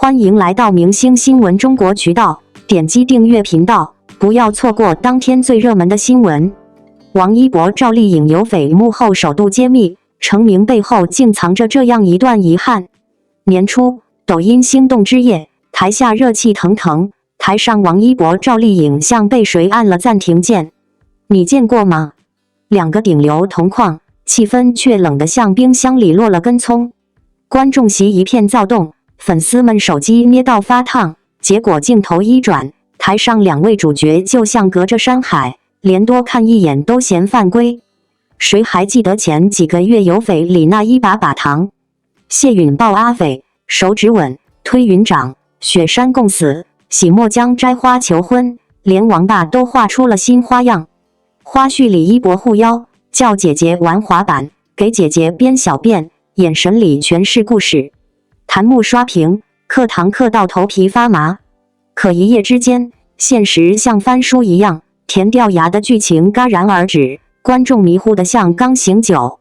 欢迎来到明星新闻中国渠道，点击订阅频道，不要错过当天最热门的新闻。王一博、赵丽颖有匪幕后首度揭秘，成名背后竟藏着这样一段遗憾。年初，抖音心动之夜，台下热气腾腾，台上王一博、赵丽颖像被谁按了暂停键。你见过吗？两个顶流同框，气氛却冷得像冰箱里落了根葱。观众席一片躁动，粉丝们手机捏到发烫，结果镜头一转，台上两位主角就像隔着山海，连多看一眼都嫌犯规。谁还记得前几个月有匪里那一把糖？谢允抱阿匪，手指吻，推云掌，雪山共死，洗墨江摘花求婚，连王爸都画出了新花样。花絮里一博护腰，叫姐姐玩滑板，给姐姐编小便，眼神里全是故事。弹幕刷屏，课堂课到头皮发麻。可一夜之间，现实像翻书一样，甜掉牙的剧情戛然而止，观众迷糊得像刚醒酒。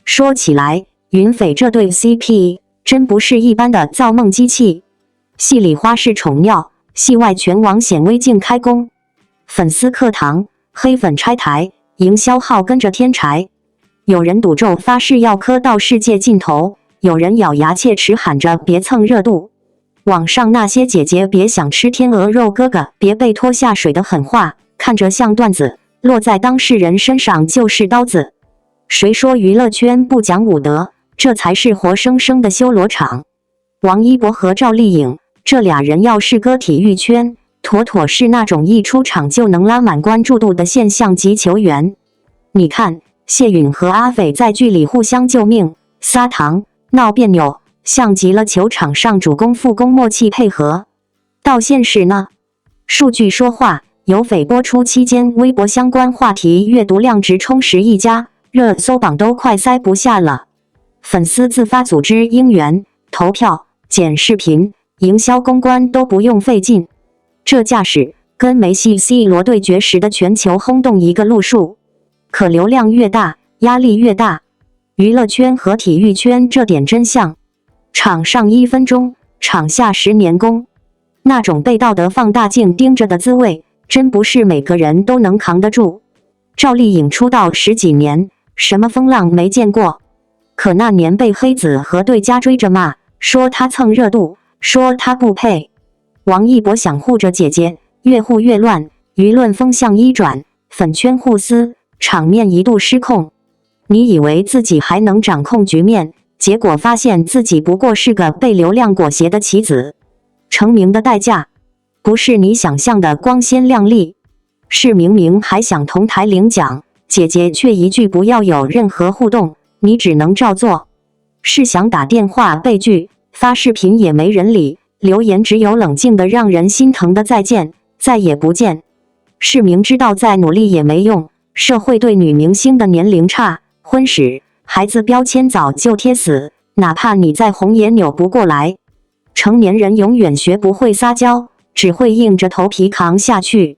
说起来，云匪这对 CP 真不是一般的造梦机器。戏里花式宠尿，戏外全网显微镜开工。粉丝课堂，黑粉拆台，营销号跟着添柴。有人赌咒发誓要磕到世界尽头，有人咬牙切齿喊着别蹭热度。网上那些姐姐别想吃天鹅肉，哥哥别被拖下水的狠话，看着像段子，落在当事人身上就是刀子。谁说娱乐圈不讲武德？这才是活生生的修罗场。王一博和赵丽颖这俩人要是搁体育圈，妥妥是那种一出场就能拉满关注度的现象级球员。你看，谢允和阿匪在剧里互相救命、撒糖、闹别扭，像极了球场上主攻副攻默契配合。到现实呢？数据说话，有匪播出期间，微博相关话题阅读量直冲10亿加，热搜榜都快塞不下了。粉丝自发组织应援、投票、剪视频，营销公关都不用费劲。这架势跟梅西 C 罗对决时的全球轰动一个路数。可流量越大，压力越大。娱乐圈和体育圈这点真相，场上1分钟，场下10年功。那种被道德放大镜盯着的滋味，真不是每个人都能扛得住。赵丽颖出道10几年，什么风浪没见过？可那年被黑子和对家追着骂，说她蹭热度，说她不配。王一博想护着姐姐，越护越乱，舆论风向一转，粉圈互撕，场面一度失控。你以为自己还能掌控局面，结果发现自己不过是个被流量裹挟的棋子。成名的代价，不是你想象的光鲜亮丽，是明明还想同台领奖，姐姐却一句不要有任何互动，你只能照做。是想打电话被拒，发视频也没人理，留言只有冷静的让人心疼的再见，再也不见。是明知道再努力也没用，社会对女明星的年龄差、婚史、孩子标签早就贴死，哪怕你再红也扭不过来。成年人永远学不会撒娇，只会硬着头皮扛下去。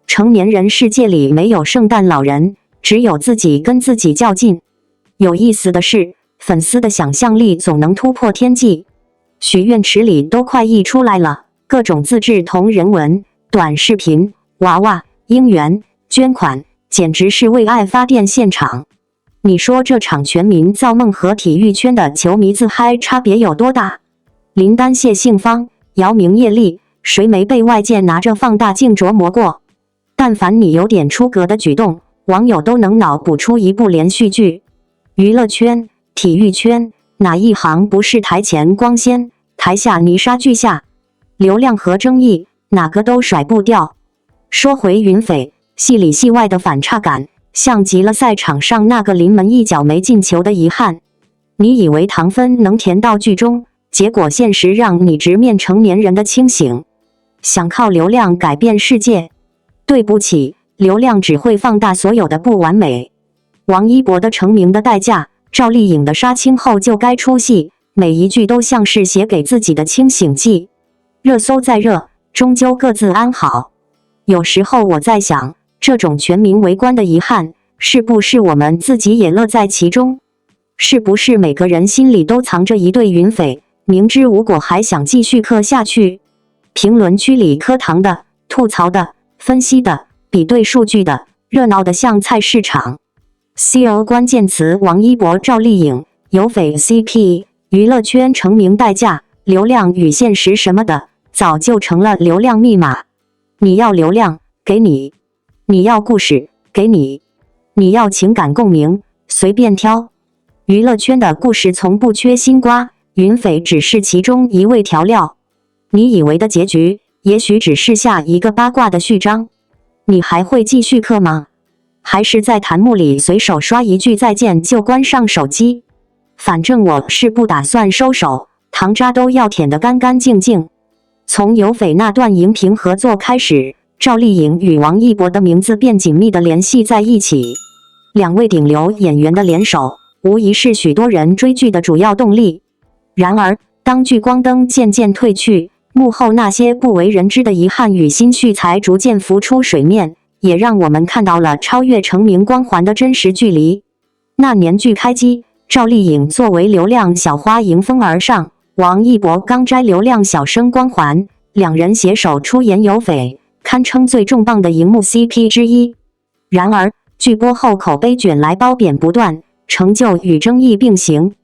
成年人世界里没有圣诞老人，只有自己跟自己较劲。有意思的是，粉丝的想象力总能突破天际。许愿池里都快溢出来了，各种自制同人文、短视频、娃娃、应援、捐款，简直是为爱发电现场。你说这场全民造梦和体育圈的球迷自嗨差别有多大？林丹、谢杏芳、姚明、叶丽，谁没被外界拿着放大镜琢磨过？但凡你有点出格的举动，网友都能脑补出一部连续剧。娱乐圈、体育圈，哪一行不是台前光鲜，台下泥沙俱下？流量和争议，哪个都甩不掉。说回云匪，戏里戏外的反差感，像极了赛场上那个临门一脚没进球的遗憾。你以为糖分能甜到剧中，结果现实让你直面成年人的清醒。想靠流量改变世界？对不起，流量只会放大所有的不完美。王一博的成名的代价，赵丽颖的杀青后就该出戏，每一句都像是写给自己的清醒剂。热搜再热，终究各自安好。有时候我在想，这种全民围观的遗憾，是不是我们自己也乐在其中？是不是每个人心里都藏着一对云匪，明知无果还想继续磕下去。评论区里磕糖的、吐槽的、分析的、比对数据的，热闹的像菜市场。SEO 关键词：王一博、赵丽颖、有匪 CP、娱乐圈成名代价、流量与现实什么的，早就成了流量密码。你要流量，给你；你要故事，给你；你要情感共鸣，随便挑。娱乐圈的故事从不缺新瓜，云匪只是其中一味调料。你以为的结局，也许只是下一个八卦的序章。你还会继续磕吗？还是在弹幕里随手刷一句再见就关上手机？反正我是不打算收手，糖渣都要舔得干干净净。从有匪那段荧屏合作开始，赵丽颖与王一博的名字便紧密地联系在一起。两位顶流演员的联手，无疑是许多人追剧的主要动力。然而，当聚光灯渐渐褪去，幕后那些不为人知的遗憾与心绪才逐渐浮出水面，也让我们看到了超越成名光环的真实距离。那年剧开机，赵丽颖作为流量小花迎风而上，王一博刚摘流量小生光环，两人携手出演有匪，堪称最重磅的荧幕 CP 之一。然而，剧播后口碑卷来褒贬不断，成就与争议并行。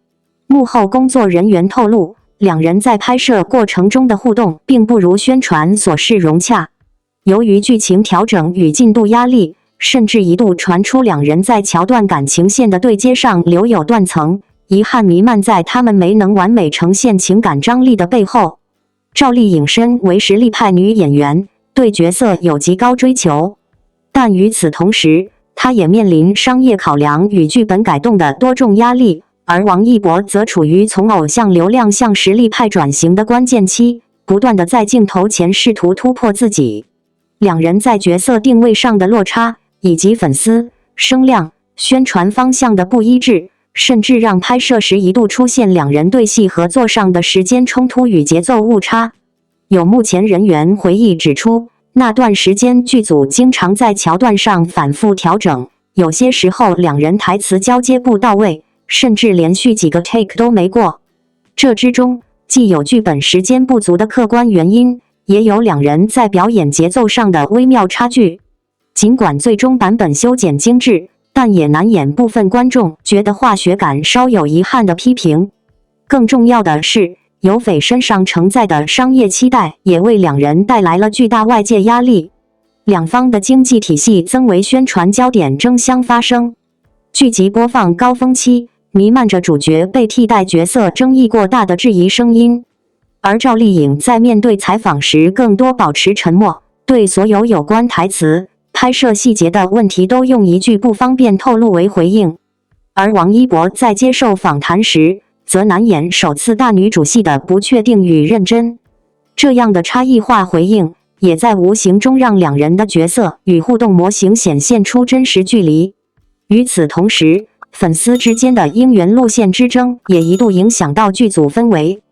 幕后工作人员透露，两人在拍摄过程中的互动并不如宣传所示融洽。由于剧情调整与进度压力，甚至一度传出两人在桥段感情线的对接上留有断层，遗憾弥漫在他们没能完美呈现情感张力的背后。赵丽颖身为实力派女演员，对角色有极高追求，但与此同时，她也面临商业考量与剧本改动的多重压力。而王一博则处于从偶像流量向实力派转型的关键期，不断地在镜头前试图突破自己。两人在角色定位上的落差，以及粉丝、声量、宣传方向的不一致，甚至让拍摄时一度出现两人对戏合作上的时间冲突与节奏误差。有目前人员回忆指出，那段时间剧组经常在桥段上反复调整，有些时候两人台词交接不到位，甚至连续几个 take 都没过。这之中，既有剧本时间不足的客观原因，也有两人在表演节奏上的微妙差距。尽管最终版本修剪精致，但也难掩部分观众觉得化学感稍有遗憾的批评。更重要的是，有匪身上承载的商业期待也为两人带来了巨大外界压力。两方的经济体系增为宣传焦点争相发生。剧集播放高峰期，弥漫着主角被替代角色争议过大的质疑声音，而赵丽颖在面对采访时更多保持沉默，对所有有关台词、拍摄细节的问题都用一句不方便透露为回应。而王一博在接受访谈时，则难掩首次大女主戏的不确定与认真。这样的差异化回应，也在无形中让两人的角色与互动模型显现出真实距离。与此同时，粉丝之间的姻缘路线之争也一度影响到剧组氛围。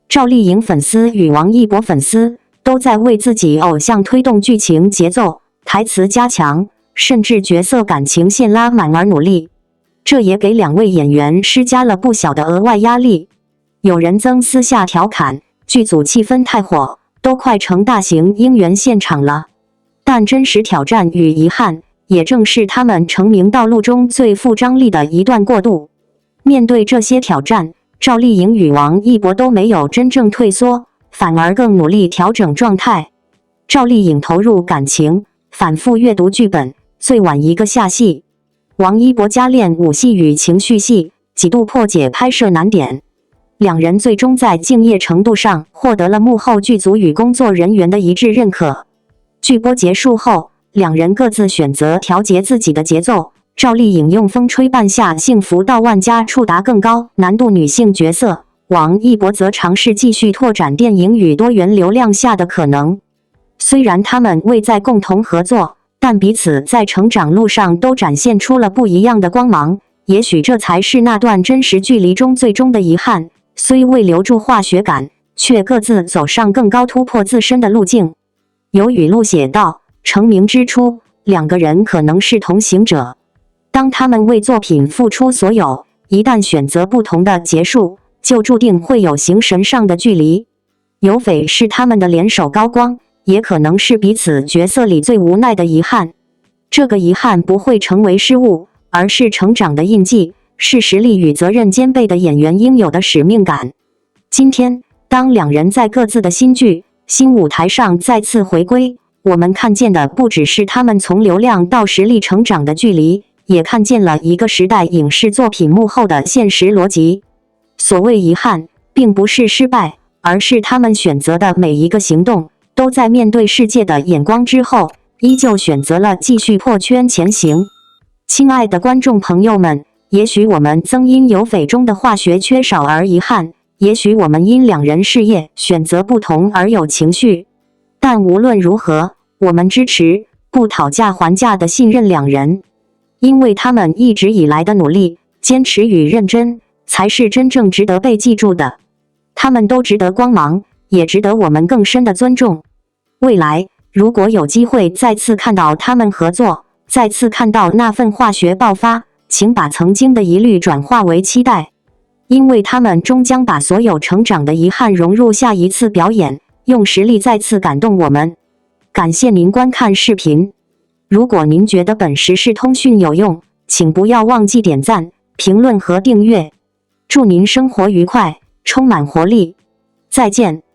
赵丽颖粉丝与王一博粉丝都在为自己偶像推动剧情节奏、台词加强，甚至角色感情线拉满而努力。这也给两位演员施加了不小的额外压力。有人曾私下调侃，剧组气氛太火，都快成大型姻缘现场了。但真实挑战与遗憾，也正是他们成名道路中最富张力的一段过渡。面对这些挑战，赵丽颖与王一博都没有真正退缩，反而更努力调整状态。赵丽颖投入感情，反复阅读剧本，最晚一个下戏。王一博加练武戏与情绪戏，几度破解拍摄难点。两人最终在敬业程度上获得了幕后剧组与工作人员的一致认可。剧播结束后，两人各自选择调节自己的节奏。赵丽颖用风吹半夏幸福到万家触达更高难度女性角色，王一博则尝试继续拓展电影与多元流量下的可能。虽然他们未再共同合作，但彼此在成长路上都展现出了不一样的光芒。也许这才是那段真实距离中最终的遗憾，虽未留住化学感，却各自走上更高突破自身的路径。有语录写道，成名之初，两个人可能是同行者。当他们为作品付出所有，一旦选择不同的结束，就注定会有形神上的距离。有匪是他们的联手高光，也可能是彼此角色里最无奈的遗憾。这个遗憾不会成为失误，而是成长的印记，是实力与责任兼备的演员应有的使命感。今天，当两人在各自的新剧、新舞台上再次回归，我们看见的不只是他们从流量到实力成长的距离，也看见了一个时代影视作品幕后的现实逻辑。所谓遗憾，并不是失败，而是他们选择的每一个行动，都在面对世界的眼光之后，依旧选择了继续破圈前行。亲爱的观众朋友们，也许我们曾因有匪中的化学缺少而遗憾，也许我们因两人事业选择不同而有情绪，但无论如何，我们支持不讨价还价的信任两人，因为他们一直以来的努力、坚持与认真，才是真正值得被记住的。他们都值得光芒，也值得我们更深的尊重。未来，如果有机会再次看到他们合作，再次看到那份化学爆发，请把曾经的疑虑转化为期待，因为他们终将把所有成长的遗憾融入下一次表演，用实力再次感动我们。感谢您观看视频。如果您觉得本时事通讯有用，请不要忘记点赞、评论和订阅。祝您生活愉快，充满活力。再见。